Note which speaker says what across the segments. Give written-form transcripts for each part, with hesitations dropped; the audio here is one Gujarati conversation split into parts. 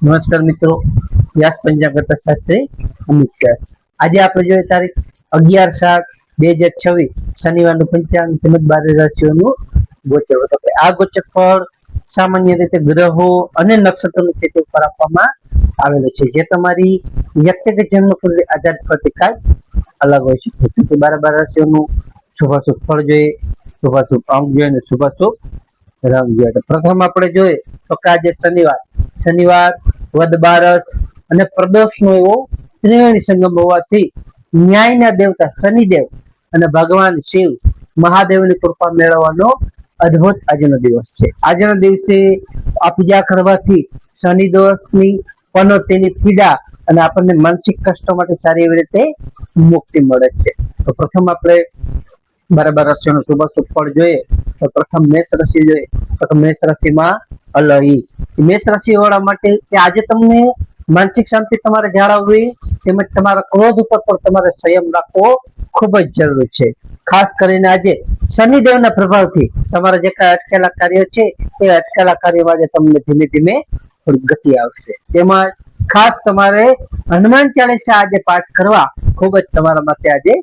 Speaker 1: નમસ્કાર મિત્રો, વ્યાસ પંચાંગ શાસ્ત્રી અમિત વ્યાસ. આજે આપણે જોઈએ તારીખ 11/7/2026 શનિવારનું પંચાંગ તેમજ 12 રાશિઓનું ગોચર. આ ગોચર ફળ સામાન્ય રીતે ગ્રહો અને નક્ષત્રોની સ્થિતિ ઉપર આપવામાં આવેલો છે, જે તમારી વ્યક્તિગત જન્મ કુંડળી આધાર પરથી કાંઈક અલગ હોય છે. 12 રાશિઓનું શુભાશુભ ફળ જોઈએ, શુભાશુભ અંક જોઈએ અને શુભાશુભ રંગ જોઈએ. પ્રથમ આપણે જોઈએ તો કે આજે શનિવાર વદ બારસ અને પ્રદોષનો એવો ત્રિવેણી સંગમ હોવાથી ન્યાયના દેવતા શનિદેવ અને ભગવાન શિવ મહાદેવની કૃપા મેળવવાનો અદ્ભુત આજનો દિવસ છે. આજના દિવસે આ પૂજા કરવાથી શનિ દોષની પનોતીની પીડા અને આપણને માનસિક કષ્ટો માટે સારી એવી રીતે મુક્તિ મળે છે. તો પ્રથમ આપણે 12 રાશિઓનું શુભાશુભ ફળ જોઈએ તો પ્રથમ મેષ રાશિ જોઈએ તો મેષ રાશિમાં અલહી. મેષ રાશિ વાળા માટે કે આજે તમને માનસિક શાંતિ તમારે જાળવવી તેમજ તમારા ક્રોધ ઉપર પણ તમારે સંયમ રાખવો ખૂબ જ જરૂરી છે. ખાસ કરીને આજે શનિદેવના પ્રભાવથી તમારા જે કાંઈ અટકેલા કાર્યો છે એ અટકેલા કાર્યોમાં આજે તમને ધીમે ધીમે થોડી ગતિ આવશે. તેમાં ખાસ તમારે હનુમાન ચાલીસા આજે પાઠ કરવા ખૂબ જ તમારા માટે આજે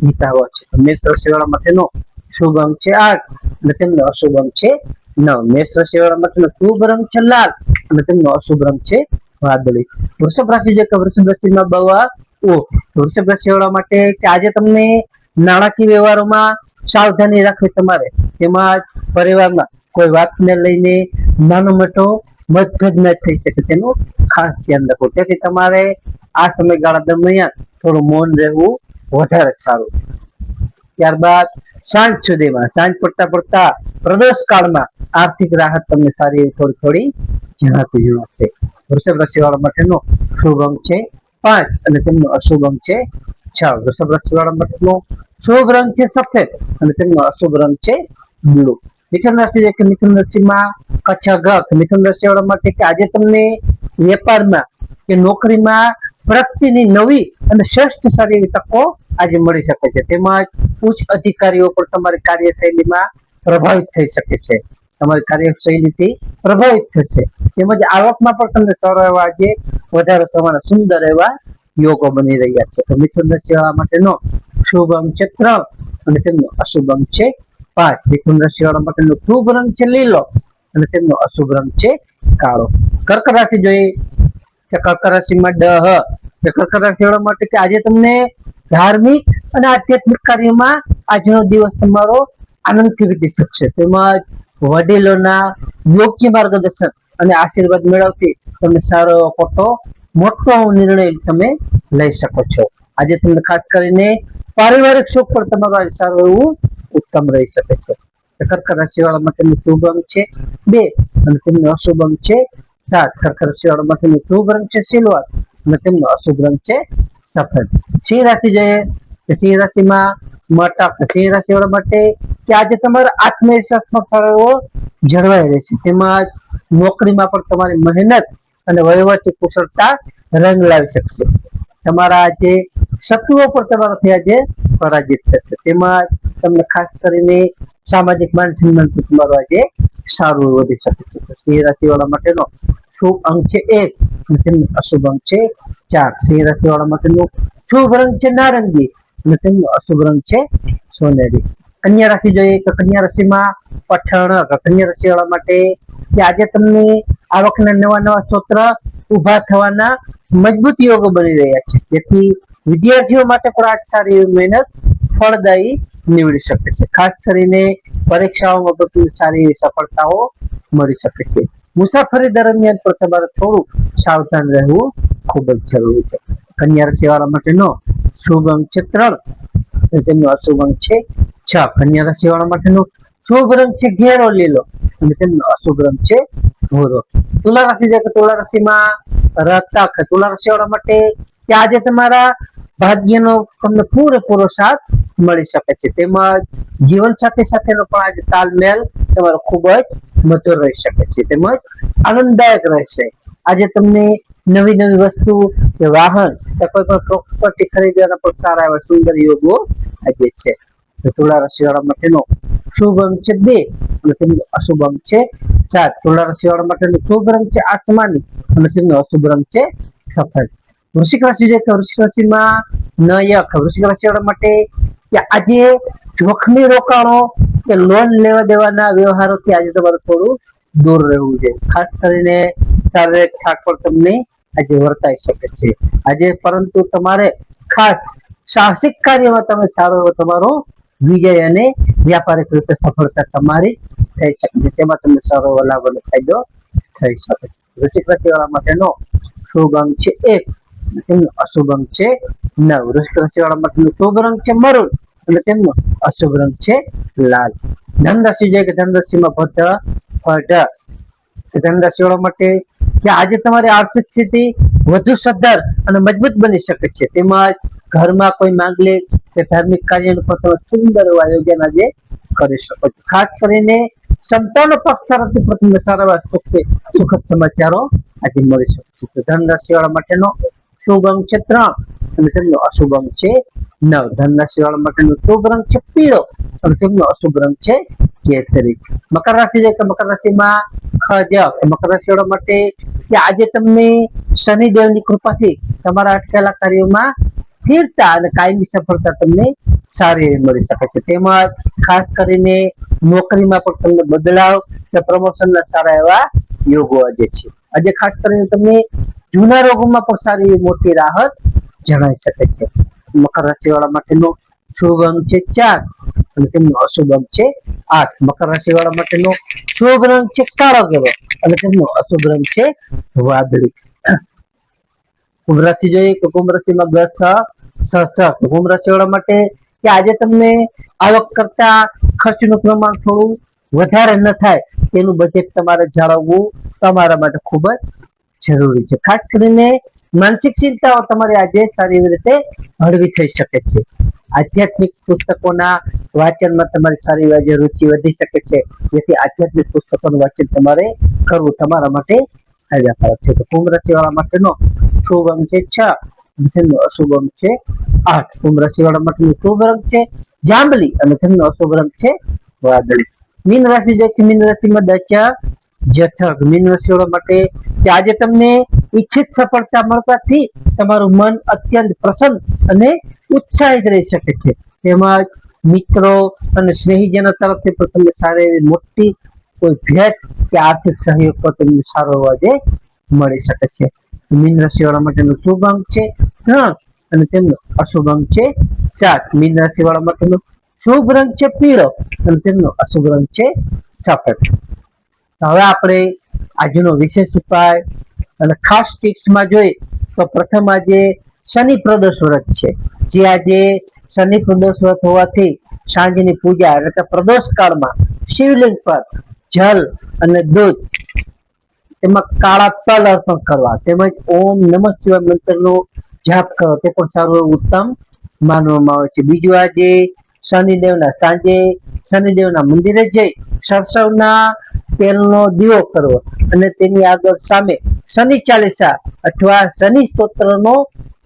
Speaker 1: હિતાવહ છે. મેષ રાશિ વાળા માટેનો શુભ અંક છે 8 અને તેમનો અશુભ અંક છે 9. મેષ રાશિ વાળા માટેનો શુભ રંગ છે લાલ અને તેમનો અશુભ રંગ છે વાદળી. વૃષભ રાશિ જે કે વૃષભ રાશિમાં વૃષભ રાશિ વાળા માટે કે આજે તમને નાણાકીય વ્યવહારોમાં સાવધાની રાખવી તમારે. તેમાં પરિવારમાં કોઈ વાતને લઈને નાનો મોટો મતભેદ ન થઈ શકે તેનું ખાસ ધ્યાન રાખવું. તેથી તમારે આ સમયગાળા દરમિયાન થોડું મૌન રહેવું વધારે સારું. ત્યારબાદ સાંજ પડતા પ્રદોષ કાળમાં આર્થિક રાહત તમને સારી થોડી જણાશે. વૃષભ રાશિ વાળા માટેનો શુભ અંક છે 5 અને તેમનો અશુભ અંક છે 6. વૃષભ રાશિ વાળા માટેનો શુભ રંગ છે સફેદ અને તેમનો અશુભ રંગ છે બ્લુ. મિથુન રાશિ કે મિથુન રાશિમાં કચ્છ મિથુન રાશિ વાળા માટે કે આજે તમને વેપારમાં કે નોકરીમાં પ્રગતિની નવી અને શ્રેષ્ઠ સારી એવી તકો આજે મળી શકે છે. તેમજ ઉચ્ચ અધિકારીઓ પણ તમારી કાર્યશૈલીમાં પ્રભાવિત થઈ શકે છે, તમારી કાર્યશૈલીથી પ્રભાવિત થશે. તેમજ આવકમાં પણ તમને સારા એવા આજે વધારે પ્રમાણે સુંદર એવા યોગો બની રહ્યા છે. તો મિથુન રાશિ માટેનો શુભ અંક છે 3 અને તેમનો અશુભ અંક છે 5. મિથુન રાશિ વાળા માટેનો શુભ રંગ છે લીલો અને તેમનો અશુભ રંગ છે કાળો. કર્ક રાશિ જોઈએ કે કર્ક રાશિમાં કર્ક રાશિ વાળા માટે કે આજે તમને ધાર્મિક અને આધ્યાત્મિક કાર્યોમાં આજનો દિવસ તમારો આનંદથી વીતી શકશે. તેમજ વડીલોના યોગ્ય માર્ગદર્શન અને આશીર્વાદ મેળવતી તમને સારો મોટો નિર્ણય તમે લઈ શકો છો. આજે તમને ખાસ કરીને પારિવારિક સુખ પણ તમારું આજે સારું એવું ઉત્તમ રહી શકે છે. કર્ક રાશિ વાળા માટેનું શુભ અંક છે 2 અને તેમનો અશુભ અંક છે 7. કર્ક રાશિ વાળા માટેનું શુભ રંગ છે સિલ્વર અને તેમનો અશુભ રંગ છે સફેદ. સિંહ રાશિ જોઈએ કે સિંહ રાશિમાં મટક. સિંહ રાશિ વાળા માટે કે આજે તમારા આત્મવિશ્વાસમાં સારો એવો જળવાઈ રહેશે. તેમજ નોકરીમાં પણ તમારી મહેનત અને વહીવટી કુશળતા રંગ લાવી શકશે. તમારા જે શત્રુઓ પણ તમારાથી આજે પરાજિત થશે. તેમાં તમને ખાસ કરીને સામાજિક માન સન્માન તમારું આજે સારું વધી શકે છે. સિંહ રાશિ વાળા માટેનો શુભ અંક છે 1 અને તેમનો અશુભ અંક છે 4. સિંહ રાશિ વાળા માટેનો શુભ રંગ છે નારંગી અને તેમનો અશુભ રંગ છે સોનેરી. કન્યા રાશિ જોઈએ તો કન્યા રાશિમાં પઠાણ. કન્યા રાશિ વાળા માટે કે આજે તમને આવકના નવા સ્ત્રોત ઉભા થવાના મજબૂત યોગો બની રહ્યા છે, જેથી વિદ્યાર્થીઓ માટે પણ આજ સારી એવી મહેનત ફળદાયી નીવડી શકે છે. ખાસ કરીને પરીક્ષાઓમાં પણ સારી એવી સફળતાઓ મળી શકે છે. મુસાફરી દરમિયાન પણ તમારે થોડું સાવધાન રહેવું ખૂબ જ જરૂરી છે. કન્યા રાશિ વાળા માટેનો શુભ અંક છે 3 તેમનો અશુભ અંક છે 6. કન્યા રાશિ વાળા માટેનો શુભ રંગ છે ઘેરો લીલો અને તેમનો અશુભ રંગ છે ભૂરો. તુલા રાશિ છે કે તુલા રાશિમાં રતક. તુલા રાશિ વાળા માટે કે આજે તમારા ભાગ્યનો તમને પૂરેપૂરો સાથ મળી શકે છે. તેમજ જીવન સાથેનો પણ આજે તાલમેલ તમારો ખૂબ જ મધુર રહી શકે છે, તેમજ આનંદદાયક રહેશે. આજે તમને નવી વસ્તુ કે વાહન કે કોઈ પણ પ્રોપર્ટી ખરીદવાના પણ સારા એવા સુંદર યોગો આજે છે. તો તુલા રાશિ વાળા માટેનો શુભ અંક છે 2 અને તેમનો અશુભ અંક છે 7 તુલા રાશિ વાળા માટેનો શુભ રંગ છે આસમાની અને તેમનો અશુભ રંગ છે સફેદ. વૃશ્ચિક રાશિ છે તો વૃશ્ચિક રાશિમાં નયક વૃશ્ચિક રાશિ વાળા માટે કે આજે જોખમી રોકાણો કે લોન લેવા દેવાના વ્યવહારોથી આજે તમારે થોડું દૂર રહેવું છે. ખાસ કરીને શારીરિક થાક પણ તમને આજે વર્તાઈ શકે છે આજે, પરંતુ તમારે ખાસ સાહસિક કાર્યમાં તમે સારો એવો તમારો વિજય અને વ્યાપારિક રીતે સફળતા તમારી થઈ શકે છે, તેમાં તમને સારો એવો લાભ અને ફાયદો થઈ શકે છે. વૃશ્ચિક રાશિ વાળા માટેનો શુભ અંક છે 1 તેમનો અશુભ અંક છે 9. વૃશ્ચિક રાશિ વાળા માટેનો શુભ રંગ છે મરૂન અને તેમનો અશુભ રંગ છે લાલ. ધન રાશિ જોઈએ કે ધન રાશિમાં ધન રાશિ વાળા માટે કે આજે તમારી આર્થિક સ્થિતિ વધુ સદ્ધર અને મજબૂત બની શકે છે. તેમજ ઘરમાં કોઈ માંગલિક કે ધાર્મિક કાર્યનું પણ તમે સુંદર એવું આયોજન આજે કરી શકો છો. ખાસ કરીને સંતાનો પક્ષ તરફથી પણ તમને સારા એવા સુખદ સમાચારો આજે મળી શકે છે. ધન રાશિ વાળા માટેનો શુભ અંક છે 3 અને તેમનો અશુભ અંક છે 9. ધન રાશિ વાળા માટેનો શુભ રંગ છે પીળો અને તેમનો અશુભ રંગ છે કેસરી. મકર રાશિ છે કે મકર રાશિમાં મકર રાશિ વાળા માટે કે આજે તમને શનિદેવની કૃપાથી તમારા અટકેલા કાર્યોમાં સ્થિરતા અને કાયમી સફળતા તમને સારી એવી મળી શકે છે. તેમજ ખાસ કરીને નોકરીમાં પણ તમને બદલાવ કે પ્રમોશનના સારા એવા યોગો આજે છે. આજે ખાસ કરીને તમને જૂના રોગોમાં પણ સારી એવી મોટી રાહત જણાઈ શકે છે. મકર રાશિ વાળા માટેનો શુભ અંક છે 4 અને તેમનો અશુભ અંક છે 8. મકર રાશિ વાળા માટેનો શુભ રંગ છે કાળો કેવો અને તેમનો અશુભ રંગ છે વાદળી. કુંભ રાશિ જોઈએ તો કુંભ રાશિમાં કુંભ રાશિ વાળા માટે કે આજે તમને આવક કરતા ખર્ચનું પ્રમાણ થોડું વધારે ન થાય તેનું બજેટ તમારે જાળવવું તમારા માટે ખૂબ જ જરૂરી છે. ખાસ કરીને માનસિક ચિંતાઓ તમારી આજે સારી એવી રીતે હળવી થઈ શકે છે. આધ્યાત્મિક પુસ્તકોના વાંચનમાં તમારી સારી એવી રુચિ વધી શકે છે, જેથી આધ્યાત્મિક પુસ્તકોનું વાંચન તમારે કરવું તમારા માટે ફાયદાકારક છે. તો કુંભ રાશિ વાળા માટેનો શુભ અંક છે 6 તેમનો અશુભ અંક છે 8. કુંભ રાશિ વાળા માટેનો શુભ રંગ છે જાંબલી અને તેમનો અશુભ રંગ છે વાદળી. મીન રાશિ જો કે મીન રાશિમાં જઠક મીન રાશિ વાળા માટે કે આજે તમને ઈચ્છિત સફળતા મળવાથી તમારું મન અત્યંત પ્રસન્ન અને ઉત્સાહિત રહી શકે છે. તેમજ મિત્રો અને સ્નેહીજનો તરફથી પણ તમને સારી એવી મોટી કોઈ ભેટ કે આર્થિક સહયોગ પણ તમને સારો આજે મળી શકે છે. મીન રાશિ વાળા માટેનો શુભ અંક છે 3 અને તેમનો અશુભ અંક છે 7. મીન રાશિ વાળા માટેનો શુભ રંગ છે પીળો અને તેમનો અશુભ રંગ છે સફેદ. હવે આપણે આજનો વિશેષ ઉપાય અને ખાસ ટિપ્સમાં જોઈએ તો પ્રથમ આજે શનિ પ્રદોષ વ્રત છે, જે આજે શનિ પ્રદોષ વ્રત હોવાથી સાંજની પૂજા એટલે કે પ્રદોષ કાળમાં શિવલિંગ પર જલ અને દૂધ તેમાં કાળા તલ અર્પણ કરવા તેમજ ઓમ નમઃ શિવાય મંત્રનો જાપ કરો તે પણ સારું ઉત્તમ માનવામાં આવે છે. બીજું આજે સાંજે શનિદેવના મંદિરે જઈ સરસવના તેલનો દીવો કરવો અને તેની આગળ સામે શનિ ચાલીસા અથવા શનિ સ્તોત્રનો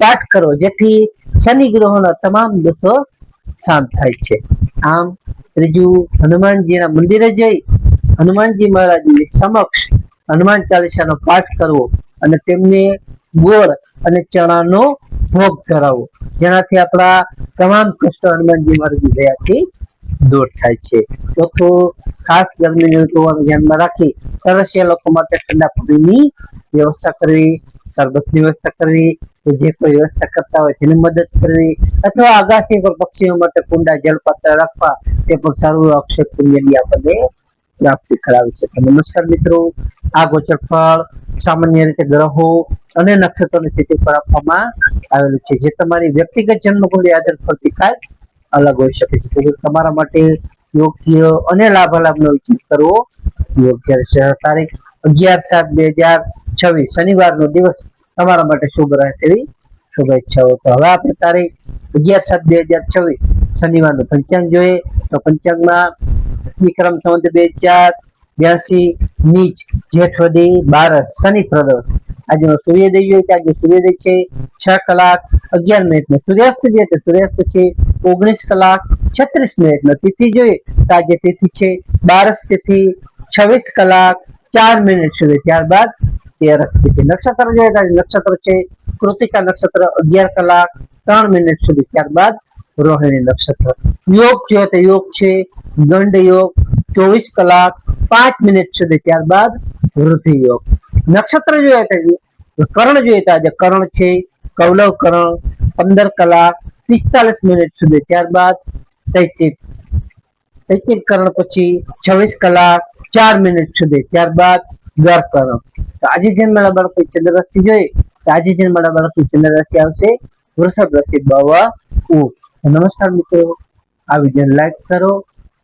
Speaker 1: પાઠ કરવો, જેથી શનિ ગ્રહોના તમામ દોષો શાંત થાય છે. આમ ત્રીજું હનુમાનજીના મંદિરે જઈ હનુમાનજી મહારાજની સમક્ષ હનુમાન ચાલીસાનો પાઠ કરવો અને તેમને ગોળ અને ચણાનો ભોગ ધરાવવો, જેનાથી આપણા તમામ કષ્ટો હનુમાનજી મહારાજની દયાથી દૂર થાય છે. ચોથું ખાસ ગરમીની ઋતુને ધ્યાનમાં રાખી તરસ્યા લોકો માટે ઠંડા પાણીની વ્યવસ્થા કરવી, શરબતની વ્યવસ્થા કરવી, કે જે કોઈ વ્યવસ્થા કરતા હોય તેની મદદ કરવી અથવા અગાસી પર પક્ષીઓ માટે કુંડા જળપાત્ર રાખવા, તે પણ સારું અક્ષય પુણ્યની આપણને પ્રાપ્તિ કરાવે છે. તો નમસ્કાર મિત્રો, આ ગોચર ફળ સામાન્ય રીતે ગ્રહો અને નક્ષત્રોની સ્થિતિ પર આપવામાં આવેલું છે, જે તમારી વ્યક્તિગત જન્મકુંડળી આધાર પરથી કાંઈક અલગ હોઈ શકે છે. તો તમારા માટે યોગ્ય અને લાભાલાભનો વિચાર કરવો યોગ્ય રહેશે. તારીખ 11/7/2026 શનિવારનો દિવસ તમારા માટે શુભ રહે તેવી શુભેચ્છાઓ. તો હવે આપણે તારીખ 11/7/2026 શનિવારનું પંચાંગ જોઈએ તો પંચાંગમાં વિક્રમ સંવત 2082 નીચ જેઠવદી 12 શનિ પ્રદોષ. આજનો સૂર્યોદય જોઈએ તો આજે સૂર્યોદય છે 6:11 સૂર્યાસ્ત જોઈએ તો સૂર્યાસ્ત છે 19:36. તિથિ જોઈએ તો આજે તિથિ છે 12 તિથિ 26:33 4 મિનિટ સુધી, ત્યારબાદ તેરસ તિથિ. નક્ષત્ર જોઈએ તો નક્ષત્ર છે કૃતિકા નક્ષત્ર 11 કલાક 3 મિનિટ સુધી, ત્યારબાદ રોહિણી નક્ષત્ર. યોગ જોઈએ તો યોગ છે ગંડ યોગ 24 કલાક 5 મિનિટ સુધી, ત્યારબાદ વૃદ્ધિ યોગ. નક્ષત્ર જોઈએ તો કર્ણ જોઈએ તો આજે કર્ણ છે કૌલવ કર્ણ 15 કલાક 45 મિનિટ સુધી, ત્યારબાદ તૈતિર. તૈતિર કર્ણ પછી 26 કલાક 4 મિનિટ સુધી, ત્યારબાદ ગર કર્ણ. તો આજે જન્મેલા બાળકો ચંદ્ર રાશિ જોઈએ તો આજે જન્મેલા બાળકો ચંદ્ર રાશિ આવશે વૃષભ રાશિ બવા ઉ. નમસ્કાર મિત્રો, આ વિડીયો લાઈક કરો,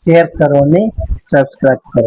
Speaker 1: શેર કરો અને સબસ્ક્રાઇબ કરો.